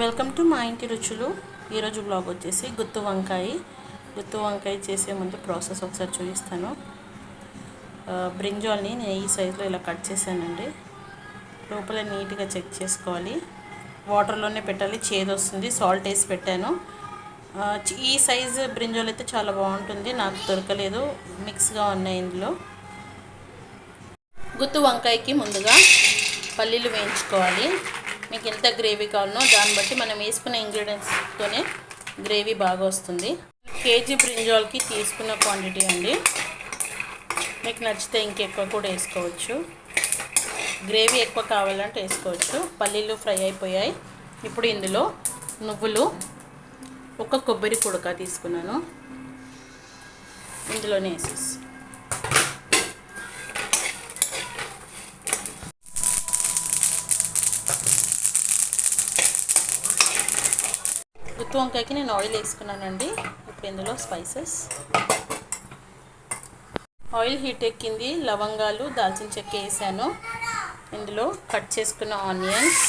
Welcome to మా ఇంటి రుచులు. ఈరోజు బ్లాగ్ వచ్చేసి గుత్తు వంకాయ చేసే ముందు ప్రాసెస్ ఒకసారి చూపిస్తాను. బ్రింజాల్ని నేను ఈ సైజులో ఇలా కట్ చేశానండి. లోపల నీట్గా చెక్ చేసుకోవాలి. వాటర్లోనే పెట్టాలి, చేదు వస్తుంది. సాల్ట్ వేసి పెట్టాను. ఈ సైజు బ్రింజాల్ అయితే చాలా బాగుంటుంది, నాకు దొరకలేదు, మిక్స్గా ఉన్నాయి ఇందులో. గుత్తు వంకాయకి ముందుగా పల్లీలు వేయించుకోవాలి. మీకు ఎంత గ్రేవీ కావాలనో దాన్ని బట్టి మనం వేసుకునే ఇంగ్రీడియంట్స్తోనే గ్రేవీ బాగా వస్తుంది. కేజీ బ్రింజాల్కి తీసుకున్న క్వాంటిటీ అండి. మీకు నచ్చితే ఇంకెక్కువ కూడా వేసుకోవచ్చు, గ్రేవీ ఎక్కువ కావాలంటే వేసుకోవచ్చు. పల్లీలు ఫ్రై అయిపోయాయి. ఇప్పుడు ఇందులో నువ్వులు, ఒక కొబ్బరి కుడక తీసుకున్నాను, ఇందులోనే వేసేసి గుత్తు వంకాయకి నేను ఆయిల్ వేసుకున్నానండి. ఇప్పుడు ఇందులో స్పైసెస్. ఆయిల్ హీట్ ఎక్కింది, లవంగాలు, దాల్చిన చెక్క వేసాను. ఇందులో కట్ చేసుకున్న ఆనియన్స్,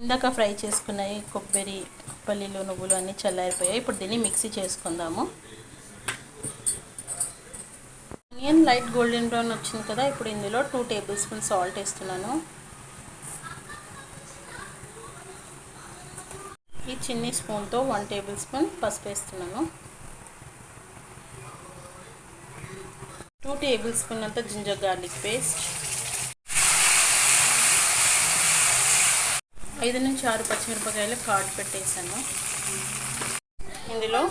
ఇందాక ఫ్రై చేసుకున్నాయి కొబ్బరి, పల్లీలు, నువ్వులు అన్నీ చల్లారిపోయాయి. ఇప్పుడు దీన్ని మిక్సీ చేసుకుందాము. ఆనియన్ లైట్ గోల్డెన్ బ్రౌన్ వచ్చింది కదా, ఇప్పుడు ఇందులో 2 టేబుల్ స్పూన్ సాల్ట్ వేస్తున్నాను. ఈ చిన్ని స్పూన్తో 1 టేబుల్ స్పూన్ పసుపు వేస్తున్నాను. 2 టేబుల్ స్పూన్ అంతా జింజర్ గార్లిక్ పేస్ట్, 5 నుంచి 6 పచ్చిమిరపకాయలు కాటు పెట్టేసాను. ఇందులో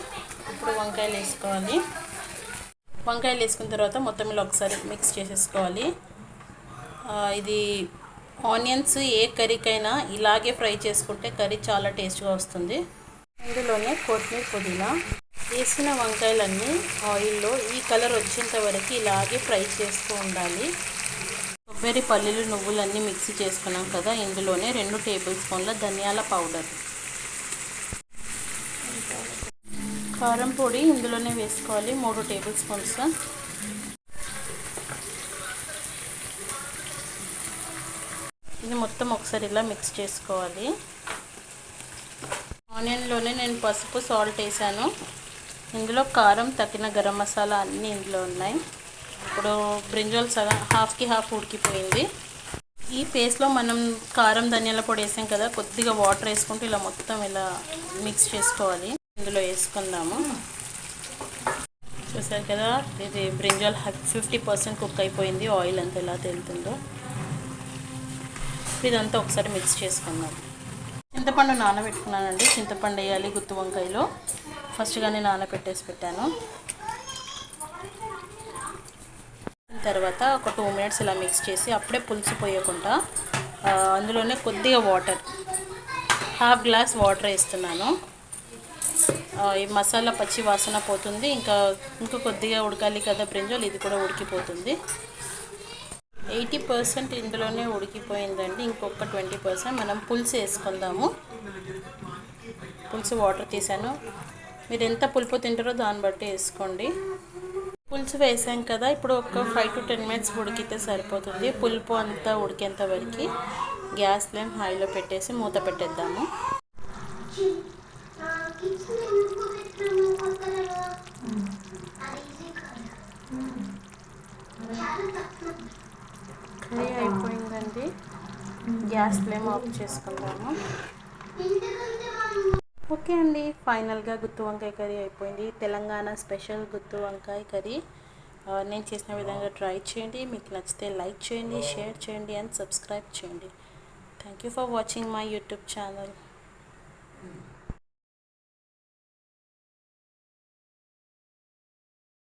ఇప్పుడు వంకాయలు వేసుకోవాలి. వంకాయలు వేసుకున్న తర్వాత మొత్తం ఇలా ఒకసారి మిక్స్ చేసేసుకోవాలి. ఇది ఆనియన్స్ ఏ కర్రీకైనా ఇలాగే ఫ్రై చేసుకుంటే కర్రీ చాలా టేస్ట్గా వస్తుంది. ఇందులోనే కొత్తిమీర, పుదీనా వేసిన వంకాయలన్నీ ఆయిల్లో ఈ కలర్ వచ్చేంత వరకు ఇలాగే ఫ్రై చేస్తూ ఉండాలి. కొబ్బరి, పల్లీలు, నువ్వులన్నీ మిక్సీ చేసుకున్నాం కదా, ఇందులోనే 2 టేబుల్ స్పూన్ల ధనియాల పౌడర్, కారం పొడి ఇందులోనే వేసుకోవాలి, 3 టేబుల్ స్పూన్స్. ఇది మొత్తం ఒకసారి ఇలా మిక్స్ చేసుకోవాలి. ఆనియన్లోనే నేను పసుపు, సాల్ట్ వేసాను. ఇందులో కారం, తగిన గరం మసాలా అన్నీ ఇందులో ఉన్నాయి. ఇప్పుడు బ్రింజాల్ సగం హాఫ్కి హాఫ్ ఉడికిపోయింది. ఈ పేస్ట్లో మనం కారం, ధనియాల పొడి వేసాం కదా, కొద్దిగా వాటర్ వేసుకుంటూ ఇలా మొత్తం ఇలా మిక్స్ చేసుకోవాలి. ఇందులో వేసుకుందాము. చూసారు కదా, ఇది బ్రింజాల్ 50% కుక్ అయిపోయింది. ఆయిల్ అంతా ఎలా తేలుతుందో. ఇదంతా ఒకసారి మిక్స్ చేసుకుందాం. చింతపండు నానబెట్టుకున్నానండి. చింతపండు వేయాలి గుత్తు వంకాయలో. ఫస్ట్గానే నానబెట్టేసి పెట్టాను. తర్వాత ఒక 2 మినిట్స్ ఇలా మిక్స్ చేసి అప్పుడే పులుసు పోయకుండా అందులోనే కొద్దిగా వాటర్, హాఫ్ గ్లాస్ వాటర్ వేస్తున్నాను. ఈ మసాలా పచ్చి వాసన పోతుంది. ఇంకా కొద్దిగా ఉడకాలి కదా బ్రింజాల్, ఇది కూడా ఉడికిపోతుంది. 80% ఇందులోనే ఉడికిపోయిందండి. ఇంకొక 20% మనం పులుసు వేసుకుందాము. పులుసు వాటర్ తీసాను. మీరు ఎంత పులుపు తింటారో దాన్ని బట్టి వేసుకోండి. పులుసు వేసాం కదా, ఇప్పుడు ఒక 5 to 10 మినిట్స్ ఉడికితే సరిపోతుంది. పులుపు అంతా ఉడికేంత వరకు గ్యాస్ ఫ్లేమ్ హైలో పెట్టేసి మూత పెట్టేద్దాము. కర్రీ అయిపోయిందండి. గ్యాస్ ఫ్లేమ్ ఆఫ్ చేసుకుందాము. ఓకే అండి, ఫైనల్గా గుత్తు వంకాయ కర్రీ అయిపోయింది. తెలంగాణ స్పెషల్ గుత్తు వంకాయ కర్రీ. నేను చేసిన విధంగా ట్రై చేయండి. మీకు నచ్చితే లైక్ చేయండి, షేర్ చేయండి అండ్ సబ్స్క్రైబ్ చేయండి. Thank you for watching my YouTube channel.